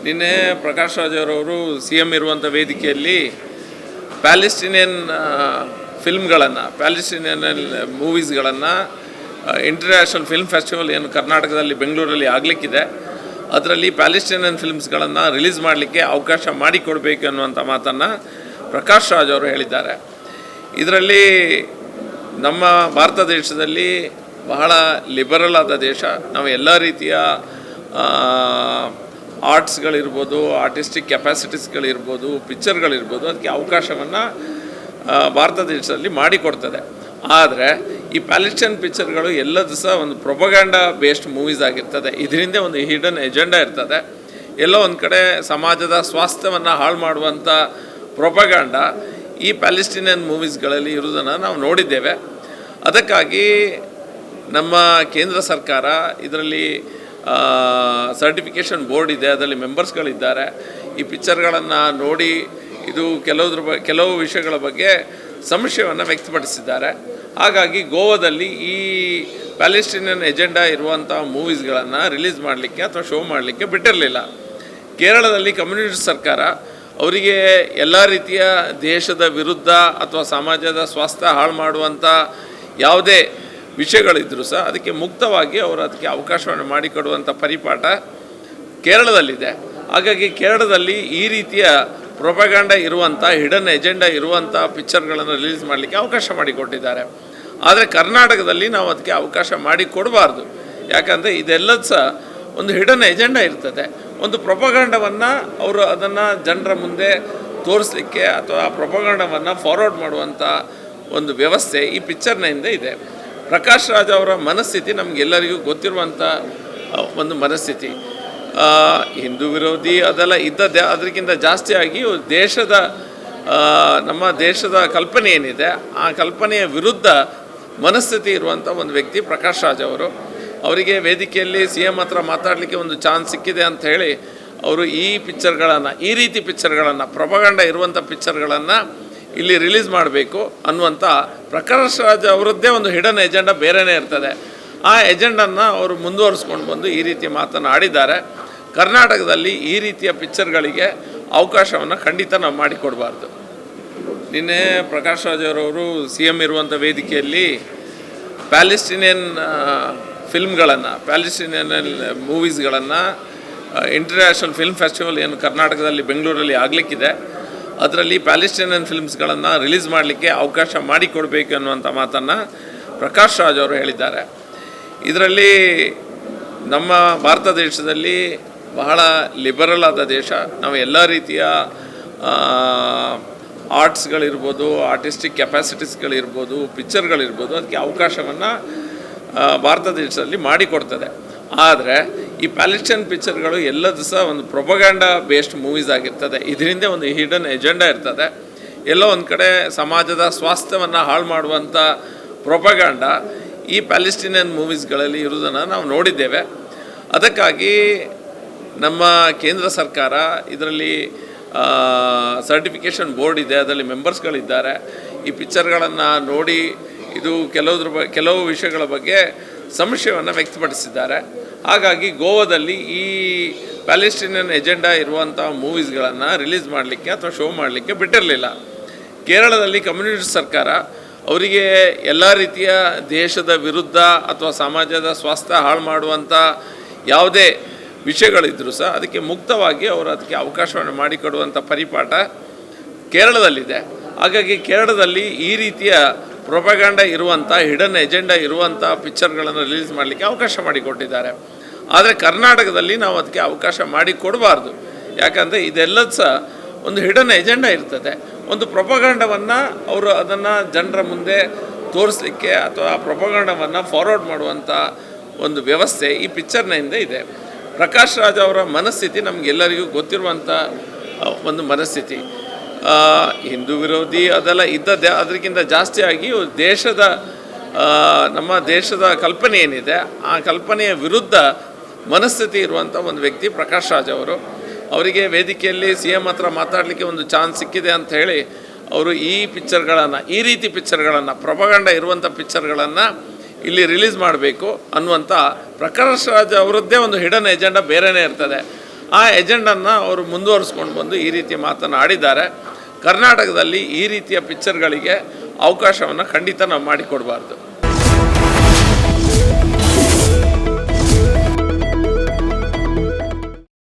ನಿನ್ನೆ ಪ್ರಕಾಶ್ ರಾಜ್ ಅವರವರು CM ಇರುವಂಥ ವೇದಿಕೆಯಲ್ಲಿ ಪ್ಯಾಲೆಸ್ಟೀನಿಯನ್ ಫಿಲ್ಮ್ಗಳನ್ನು ಪ್ಯಾಲೆಸ್ಟೀನಿಯನ್ ಮೂವೀಸ್ಗಳನ್ನು ಇಂಟರ್ನ್ಯಾಷನಲ್ ಫಿಲ್ಮ್ ಫೆಸ್ಟಿವಲ್ ಏನು ಕರ್ನಾಟಕದಲ್ಲಿ ಬೆಂಗಳೂರಲ್ಲಿ ಆಗಲಿಕ್ಕಿದೆ, ಅದರಲ್ಲಿ ಪ್ಯಾಲೆಸ್ಟೀನಿಯನ್ ಫಿಲ್ಮ್ಸ್ಗಳನ್ನು ರಿಲೀಸ್ ಮಾಡಲಿಕ್ಕೆ ಅವಕಾಶ ಮಾಡಿಕೊಡಬೇಕು ಅನ್ನುವಂಥ ಮಾತನ್ನು ಪ್ರಕಾಶ್ ರಾಜ್ ಅವರು ಹೇಳಿದ್ದಾರೆ. ಇದರಲ್ಲಿ ನಮ್ಮ ಭಾರತ ದೇಶದಲ್ಲಿ ಬಹಳ ಲಿಬರಲ್ ಆದ ದೇಶ. ನಾವು ಎಲ್ಲ ರೀತಿಯ ಆರ್ಟ್ಸ್ಗಳಿರ್ಬೋದು, ಆರ್ಟಿಸ್ಟಿಕ್ ಕೆಪಾಸಿಟೀಸ್ಗಳಿರ್ಬೋದು, ಪಿಕ್ಚರ್ಗಳಿರ್ಬೋದು, ಅದಕ್ಕೆ ಅವಕಾಶವನ್ನು ಭಾರತ ದೇಶದಲ್ಲಿ ಮಾಡಿಕೊಡ್ತದೆ. ಆದರೆ ಈ ಪ್ಯಾಲೆಸ್ಟೈನ್ ಪಿಕ್ಚರ್ಗಳು ಎಲ್ಲದೂ ಸಹ ಒಂದು ಪ್ರೊಪಗಾಂಡಾ ಬೇಸ್ಡ್ ಮೂವೀಸ್ ಆಗಿರ್ತದೆ. ಇದರಿಂದ ಒಂದು ಹಿಡನ್ ಎಜೆಂಡಾ ಇರ್ತದೆ. ಎಲ್ಲೋ ಒಂದು ಕಡೆ ಸಮಾಜದ ಸ್ವಾಸ್ಥ್ಯವನ್ನು ಹಾಳು ಮಾಡುವಂಥ ಪ್ರೊಪಗಾಂಡಾ ಈ ಪ್ಯಾಲೆಸ್ಟೀನಿಯನ್ ಮೂವೀಸ್ಗಳಲ್ಲಿ ಇರುವುದನ್ನು ನಾವು ನೋಡಿದ್ದೇವೆ. ಅದಕ್ಕಾಗಿ ನಮ್ಮ ಕೇಂದ್ರ ಸರ್ಕಾರ ಇದರಲ್ಲಿ ಸರ್ಟಿಫಿಕೇಷನ್ ಬೋರ್ಡ್ ಇದೆ, ಅದರಲ್ಲಿ ಮೆಂಬರ್ಸ್ಗಳಿದ್ದಾರೆ. ಈ ಪಿಕ್ಚರ್ಗಳನ್ನು ನೋಡಿ ಇದು ಕೆಲವು ವಿಷಯಗಳ ಬಗ್ಗೆ ಸಂಶಯವನ್ನು ವ್ಯಕ್ತಪಡಿಸಿದ್ದಾರೆ. ಹಾಗಾಗಿ ಗೋವಾದಲ್ಲಿ ಈ ಪ್ಯಾಲೆಸ್ಟೀನಿಯನ್ ಎಜೆಂಡಾ ಇರುವಂಥ ಮೂವೀಸ್ಗಳನ್ನು ರಿಲೀಸ್ ಮಾಡಲಿಕ್ಕೆ ಅಥವಾ ಶೋ ಮಾಡಲಿಕ್ಕೆ ಬಿಟ್ಟಿರಲಿಲ್ಲ. ಕೇರಳದಲ್ಲಿ ಕಮ್ಯುನಿಸ್ಟ್ ಸರ್ಕಾರ ಅವರಿಗೆ ಎಲ್ಲ ರೀತಿಯ ದೇಶದ ವಿರುದ್ಧ ಅಥವಾ ಸಮಾಜದ ಸ್ವಾಸ್ಥ್ಯ ಹಾಳು ಮಾಡುವಂಥ ಯಾವುದೇ ವಿಷಯಗಳಿದ್ದರೂ ಸಹ ಅದಕ್ಕೆ ಮುಕ್ತವಾಗಿ ಅವರು ಅದಕ್ಕೆ ಅವಕಾಶವನ್ನು ಮಾಡಿಕೊಡುವಂಥ ಪರಿಪಾಠ ಕೇರಳದಲ್ಲಿದೆ. ಹಾಗಾಗಿ ಕೇರಳದಲ್ಲಿ ಈ ರೀತಿಯ ಪ್ರೊಪಗಾಂಡಾ ಇರುವಂಥ ಹಿಡನ್ ಎಜೆಂಡಾ ಇರುವಂಥ ಪಿಕ್ಚರ್ಗಳನ್ನು ರಿಲೀಸ್ ಮಾಡಲಿಕ್ಕೆ ಅವಕಾಶ ಮಾಡಿಕೊಟ್ಟಿದ್ದಾರೆ. ಆದರೆ ಕರ್ನಾಟಕದಲ್ಲಿ ನಾವು ಅದಕ್ಕೆ ಅವಕಾಶ ಮಾಡಿಕೊಡಬಾರ್ದು. ಯಾಕಂದರೆ ಇದೆಲ್ಲದು ಸಹ ಒಂದು ಹಿಡನ್ ಎಜೆಂಡಾ ಇರ್ತದೆ. ಒಂದು ಪ್ರೊಪಗಾಂಡವನ್ನು ಅವರು ಅದನ್ನು ಜನರ ಮುಂದೆ ತೋರಿಸಲಿಕ್ಕೆ ಅಥವಾ ಆ ಪ್ರೊಪಗಾಂಡವನ್ನು ಫಾರ್ವರ್ಡ್ ಮಾಡುವಂಥ ಒಂದು ವ್ಯವಸ್ಥೆ ಈ ಪಿಕ್ಚರ್ನಿಂದ ಇದೆ. ಪ್ರಕಾಶ್ ರಾಜ್ ಅವರ ಮನಸ್ಥಿತಿ ನಮಗೆಲ್ಲರಿಗೂ ಗೊತ್ತಿರುವಂಥ ಒಂದು ಮನಸ್ಥಿತಿ. ಹಿಂದೂ ವಿರೋಧಿ ಅದೆಲ್ಲ ಇದ್ದದ್ದೇ, ಅದಕ್ಕಿಂತ ಜಾಸ್ತಿಯಾಗಿ ನಮ್ಮ ದೇಶದ ಕಲ್ಪನೆ ಏನಿದೆ ಆ ಕಲ್ಪನೆಯ ವಿರುದ್ಧ ಮನಸ್ಥಿತಿ ಇರುವಂಥ ಒಂದು ವ್ಯಕ್ತಿ ಪ್ರಕಾಶ್ ರಾಜ್ ಅವರು. ಅವರಿಗೆ ವೇದಿಕೆಯಲ್ಲಿ CM ಹತ್ರ ಮಾತಾಡಲಿಕ್ಕೆ ಒಂದು ಚಾನ್ಸ್ ಸಿಕ್ಕಿದೆ ಅಂತ ಹೇಳಿ ಅವರು ಈ ರೀತಿ ಪಿಕ್ಚರ್ಗಳನ್ನು ಪ್ರೊಪಗಾಂಡಾ ಇರುವಂಥ ಪಿಕ್ಚರ್ಗಳನ್ನು ಇಲ್ಲಿ ರಿಲೀಸ್ ಮಾಡಬೇಕು ಅನ್ನುವಂಥ ಪ್ರಕಾಶ್ ರಾಜ್ ಅವರದ್ದೇ ಒಂದು ಹಿಡನ್ ಎಜೆಂಡಾ ಬೇರೆಯೇ ಇರ್ತದೆ. ಆ ಎಜೆಂಡನ್ನು ಅವರು ಮುಂದುವರಿಸ್ಕೊಂಡು ಬಂದು ಈ ರೀತಿ ಮಾತನ್ನು ಆಡಿದ್ದಾರೆ. ಕರ್ನಾಟಕದಲ್ಲಿ ಈ ರೀತಿಯ ಪಿಕ್ಚರ್ಗಳಿಗೆ ಅವಕಾಶವನ್ನು ಖಂಡಿತ ನಾವು ಮಾಡಿಕೊಡಬಾರ್ದು. ನಿನ್ನೆ ಪ್ರಕಾಶ್ ರಾಜ್ ಅವರವರು CM ಇರುವಂಥ ವೇದಿಕೆಯಲ್ಲಿ ಪ್ಯಾಲೆಸ್ಟೀನಿಯನ್ ಪ್ಯಾಲೆಸ್ಟೀನಿಯನ್ ಮೂವೀಸ್ಗಳನ್ನು ಇಂಟರ್ನ್ಯಾಷನಲ್ ಫಿಲ್ಮ್ ಫೆಸ್ಟಿವಲ್ ಏನು ಕರ್ನಾಟಕದಲ್ಲಿ ಬೆಂಗಳೂರಲ್ಲಿ ಆಗಲಿಕ್ಕಿದೆ, ಅದರಲ್ಲಿ ಪ್ಯಾಲೆಸ್ಟೀನಿಯನ್ ಫಿಲ್ಮ್ಸ್ಗಳನ್ನು ರಿಲೀಸ್ ಮಾಡಲಿಕ್ಕೆ ಅವಕಾಶ ಮಾಡಿಕೊಡಬೇಕು ಅನ್ನುವಂಥ ಮಾತನ್ನು ಪ್ರಕಾಶ್ ರಾಜ್ ಅವರು ಹೇಳಿದ್ದಾರೆ. ಇದರಲ್ಲಿ ನಮ್ಮ ಭಾರತ ದೇಶದಲ್ಲಿ ಬಹಳ ಲಿಬರಲ್ ಆದ ದೇಶ. ನಾವು ಎಲ್ಲ ರೀತಿಯ ಆರ್ಟ್ಸ್ಗಳಿರ್ಬೋದು, ಆರ್ಟಿಸ್ಟಿಕ್ ಕೆಪಾಸಿಟೀಸ್ಗಳಿರ್ಬೋದು, ಪಿಕ್ಚರ್ಗಳಿರ್ಬೋದು, ಅದಕ್ಕೆ ಅವಕಾಶವನ್ನು ಭಾರತ ದೇಶದಲ್ಲಿ ಮಾಡಿಕೊಡ್ತದೆ. ಆದರೆ ಈ ಪ್ಯಾಲೆಸ್ಟೈನ್ ಪಿಕ್ಚರ್ಗಳು ಎಲ್ಲದೂ ಸಹ ಒಂದು ಪ್ರೊಪಗಾಂಡಾ ಬೇಸ್ಡ್ ಮೂವೀಸ್ ಆಗಿರ್ತದೆ. ಇದರಿಂದ ಒಂದು ಹಿಡನ್ ಎಜೆಂಡಾ ಇರ್ತದೆ. ಎಲ್ಲೋ ಒಂದು ಕಡೆ ಸಮಾಜದ ಸ್ವಾಸ್ಥ್ಯವನ್ನು ಹಾಳು ಮಾಡುವಂಥ ಪ್ರೊಪಗಾಂಡಾ ಈ ಪ್ಯಾಲೆಸ್ಟೀನಿಯನ್ ಮೂವೀಸ್ಗಳಲ್ಲಿ ಇರುವುದನ್ನು ನಾವು ನೋಡಿದ್ದೇವೆ. ಅದಕ್ಕಾಗಿ ನಮ್ಮ ಕೇಂದ್ರ ಸರ್ಕಾರ ಇದರಲ್ಲಿ ಸರ್ಟಿಫಿಕೇಷನ್ ಬೋರ್ಡ್ ಇದೆ, ಅದರಲ್ಲಿ ಮೆಂಬರ್ಸ್ಗಳಿದ್ದಾರೆ. ಈ ಪಿಕ್ಚರ್ಗಳನ್ನು ನೋಡಿ ಇದು ಕೆಲವು ವಿಷಯಗಳ ಬಗ್ಗೆ ಸಂಶಯವನ್ನು ವ್ಯಕ್ತಪಡಿಸಿದ್ದಾರೆ. ಹಾಗಾಗಿ ಗೋವಾದಲ್ಲಿ ಈ ಪ್ಯಾಲೆಸ್ಟೀನಿಯನ್ ಎಜೆಂಡಾ ಇರುವಂಥ ಮೂವೀಸ್ಗಳನ್ನು ರಿಲೀಸ್ ಮಾಡಲಿಕ್ಕೆ ಅಥವಾ ಶೋ ಮಾಡಲಿಕ್ಕೆ ಬಿಟ್ಟಿರಲಿಲ್ಲ. ಕೇರಳದಲ್ಲಿ ಕಮ್ಯುನಿಸ್ಟ್ ಸರ್ಕಾರ ಅವರಿಗೆ ಎಲ್ಲ ರೀತಿಯ ದೇಶದ ವಿರುದ್ಧ ಅಥವಾ ಸಮಾಜದ ಸ್ವಾಸ್ಥ್ಯ ಹಾಳು ಮಾಡುವಂಥ ಯಾವುದೇ ವಿಷಯಗಳಿದ್ದರೂ ಸಹ ಅದಕ್ಕೆ ಮುಕ್ತವಾಗಿ ಅವರು ಅದಕ್ಕೆ ಅವಕಾಶವನ್ನು ಮಾಡಿಕೊಡುವಂಥ ಪರಿಪಾಠ ಕೇರಳದಲ್ಲಿದೆ. ಹಾಗಾಗಿ ಕೇರಳದಲ್ಲಿ ಈ ರೀತಿಯ ಪ್ರೊಪಗಾಂಡಾ ಇರುವಂಥ ಹಿಡನ್ ಎಜೆಂಡಾ ಇರುವಂಥ ಪಿಕ್ಚರ್ಗಳನ್ನು ರಿಲೀಸ್ ಮಾಡಲಿಕ್ಕೆ ಅವಕಾಶ ಮಾಡಿಕೊಟ್ಟಿದ್ದಾರೆ. ಆದರೆ ಕರ್ನಾಟಕದಲ್ಲಿ ನಾವು ಅದಕ್ಕೆ ಅವಕಾಶ ಮಾಡಿಕೊಡಬಾರ್ದು. ಯಾಕಂದರೆ ಇದೆಲ್ಲದು ಸಹ ಒಂದು ಹಿಡನ್ ಎಜೆಂಡಾ ಇರ್ತದೆ. ಒಂದು ಪ್ರೊಪಗಾಂಡವನ್ನು ಅವರು ಅದನ್ನು ಜನರ ಮುಂದೆ ತೋರಿಸಲಿಕ್ಕೆ ಅಥವಾ ಆ ಪ್ರೊಪಗಾಂಡವನ್ನು ಫಾರ್ವರ್ಡ್ ಮಾಡುವಂಥ ಒಂದು ವ್ಯವಸ್ಥೆ ಈ ಪಿಕ್ಚರ್ನಿಂದ ಇದೆ. ಪ್ರಕಾಶ್ ರಾಜ್ ಅವರ ಮನಸ್ಥಿತಿ ನಮಗೆಲ್ಲರಿಗೂ ಗೊತ್ತಿರುವಂಥ ಒಂದು ಮನಸ್ಥಿತಿ. ಹಿಂದೂ ವಿರೋಧಿ ಅದೆಲ್ಲ ಇದ್ದದ್ದೇ, ಅದಕ್ಕಿಂತ ಜಾಸ್ತಿಯಾಗಿ ನಮ್ಮ ದೇಶದ ಕಲ್ಪನೆ ಏನಿದೆ ಆ ಕಲ್ಪನೆಯ ವಿರುದ್ಧ ಮನಸ್ಥಿತಿ ಇರುವಂಥ ಒಂದು ವ್ಯಕ್ತಿ ಪ್ರಕಾಶ್ ರಾಜ್ ಅವರು. ಅವರಿಗೆ ವೇದಿಕೆಯಲ್ಲಿ CM ಹತ್ರ ಮಾತಾಡಲಿಕ್ಕೆ ಒಂದು ಚಾನ್ಸ್ ಸಿಕ್ಕಿದೆ ಅಂತ ಹೇಳಿ ಅವರು ಈ ರೀತಿ ಪಿಕ್ಚರ್ಗಳನ್ನು ಪ್ರೊಪಗಾಂಡಾ ಇರುವಂಥ ಪಿಕ್ಚರ್ಗಳನ್ನು ಇಲ್ಲಿ ರಿಲೀಸ್ ಮಾಡಬೇಕು ಅನ್ನುವಂಥ ಪ್ರಕಾಶ್ ರಾಜ್ ಅವರದ್ದೇ ಒಂದು ಹಿಡನ್ ಎಜೆಂಡಾ ಬೇರೆಯೇ ಇರ್ತದೆ. ಆ ಎಜೆಂಡನ್ನು ಅವರು ಮುಂದುವರಿಸ್ಕೊಂಡು ಬಂದು ಈ ರೀತಿ ಮಾತನ್ನು ಆಡಿದ್ದಾರೆ. ಕರ್ನಾಟಕದಲ್ಲಿ ಈ ರೀತಿಯ ಪಿಕ್ಚರ್ಗಳಿಗೆ ಅವಕಾಶವನ್ನು ಖಂಡಿತ ನಾವು ಮಾಡಿಕೊಡಬಾರ್ದು.